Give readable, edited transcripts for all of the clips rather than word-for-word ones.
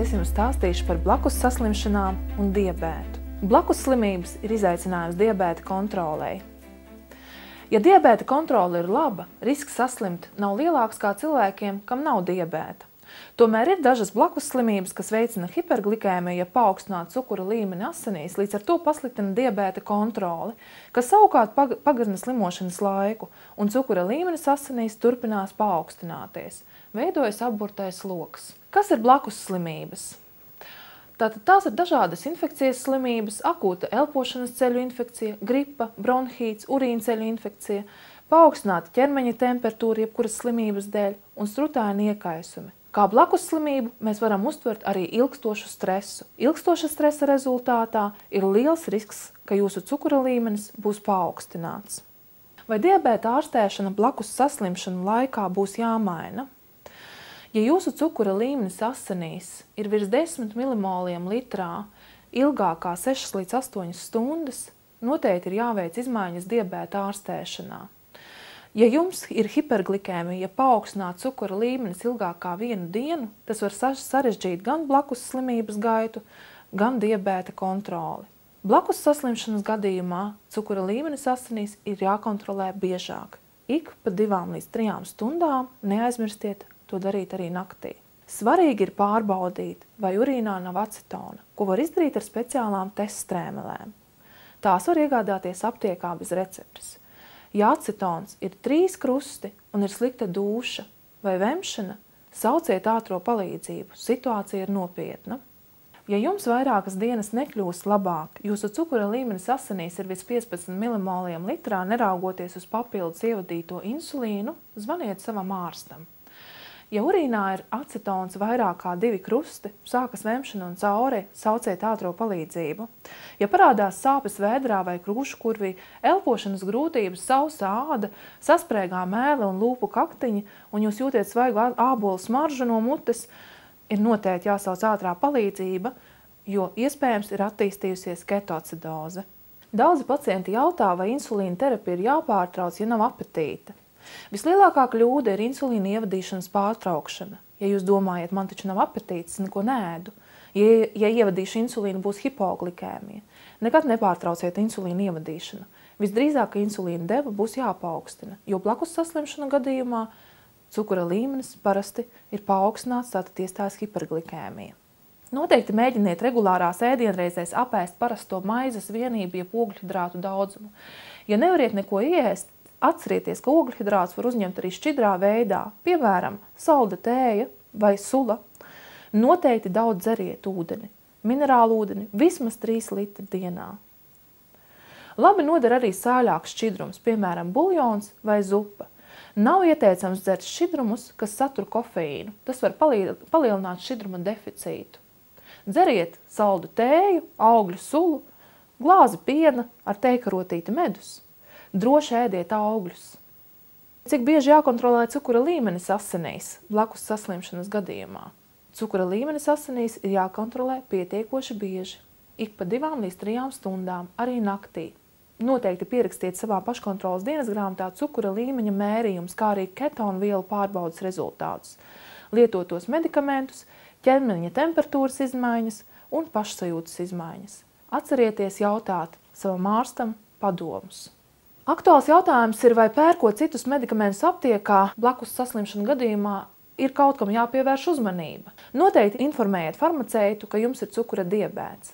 es jums stāstīšu par blakus saslimšanām un diabētu. Blakus slimības ir izaicinājums diabēta kontrolei. Ja diabēta kontrole ir laba, risks saslimt nav lielāks kā cilvēkiem, kam nav diabēta. Tomēr ir dažas blakus slimības, kas veicina hiperglikēmiju, ja paaugstināt cukura līmeni asinīs, līdz ar to pasliktina diabēta kontroli, kas savukārt pagarina slimošanas laiku, un cukura līmenis asinīs turpinās paaugstināties. Veidojas apburtais loks. Kas ir blakus slimības? Tātad tās ir dažādas infekcijas slimības, akūta elpošanas ceļu infekcija, gripa, bronhīts, urīnceļu infekcija, paaugstināta ķermeņa temperatūra jebkuras slimības dēļ un strutaini iekaisumi. Kā blakus slimību mēs varam uztvert arī ilgstošu stresu. Ilgstoša stresa rezultātā ir liels risks, ka jūsu cukura līmenis būs paaugstināts. Vai diabēta ārstēšana blakus saslimšanu laikā būs jāmaina? Ja jūsu cukura līmenis asinīs ir virs 10 milimoliem litrā ilgāk kā 6 līdz 8 stundas, noteikti ir jāveic izmaiņas diabēta ārstēšanā. Ja jums ir hiperglikēmija, ja paaugstināt cukura līmenis ilgāk kā 1 dienu, tas var sarežģīt gan blakus slimības gaitu, gan diabēta kontroli. Blakus saslimšanas gadījumā cukura līmenis asinīs ir jākontrolē biežāk. Ik pa 2 līdz 3 stundām neaizmirstiet to darīt arī naktī. Svarīgi ir pārbaudīt, vai urīnā nav acetona, ko var izdarīt ar speciālām teststrēmelēm. Tās var iegādāties aptiekā bez receptes. Ja acetons ir 3 krusti un ir slikta dūša vai vemšana, sauciet ātro palīdzību, situācija ir nopietna. Ja jums vairākas dienas nekļūst labāk, jūsu cukura līmenis asinīs ir virs 15 milimoliem litrā, neraugoties uz papildus ievadīto insulīnu, zvaniet savam ārstam. Ja urīnā ir acetons vairāk kā 2 krusti, sākas vemšana un caure, sauciet ātro palīdzību. Ja parādās sāpes vēdrā vai krūškurvī, elpošanas grūtības, sausa āda, sasprēgā mēle un lūpu kaktiņi, un jūs jūtiet svaigu ābolu smaržu no mutes, ir noteikti jāsauc ātrā palīdzība, jo iespējams ir attīstījusies ketoacidoze. Daudzi pacienti jautā, vai insulīna terapija ir jāpārtrauc, ja nav apetīta. Vislielākā kļūda ir insulīna ievadīšanas pārtraukšana. Ja jūs domājat, man taču nav apetītes, neko neēdu. Ja ievadīšu insulīnu, būs hipoglikēmija. Nekad nepārtrauciet insulīnu ievadīšanu. Visdrīzāk, ka insulīna deva būs jāpaaugstina, jo blakus saslimšana gadījumā cukura līmenis parasti ir paaugstināts, tātad iestājas hiperglikēmija. Noteikti mēģiniet regulārās ēdienreizēs apēst parasto maizes vienību, jeb ogļhidrātu daudzumu. Ja nevariet neko ieēst, atcerieties, ka ogļhidrāts var uzņemt arī šķidrā veidā, piemēram, salda tēja vai sula. Noteikti daudz dzeriet ūdeni, minerālu ūdeni, vismaz 3 litri dienā. Labi noder arī sāļāks šķidrums, piemēram, buljons vai zupa. Nav ieteicams dzert šķidrumus, kas satur kofeīnu. Tas var palielināt šķidruma deficītu. Dzeriet saldu tēju, augļu sulu, glāzi piena ar tejkarotīti medus. Droši ēdiet augļus. Cik bieži jākontrolē cukura līmenis asinīs blakus saslimšanas gadījumā? Cukura līmenis asinīs ir jākontrolē pietiekoši bieži, ik pa 2 līdz 3 stundām, arī naktī. Noteikti pierakstiet savā paškontroles dienasgrāmatā cukura līmeņa mērījums, kā arī ketonu vielu pārbaudes rezultātus, lietotos medikamentus, ķermeņa temperatūras izmaiņas un pašsajūtas izmaiņas. Atcerieties jautāt savam ārstam padomus. Aktuāls jautājums ir, vai pērkot citus medikamentus aptiekā blakus saslimšanu gadījumā ir kaut kam jāpievērš uzmanība. Noteikti informējiet farmaceitu, ka jums ir cukura diabēts.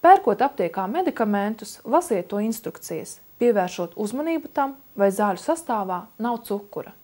Pērkot aptiekā medikamentus, lasiet to instrukcijas, pievēršot uzmanību tam, vai zāļu sastāvā nav cukura.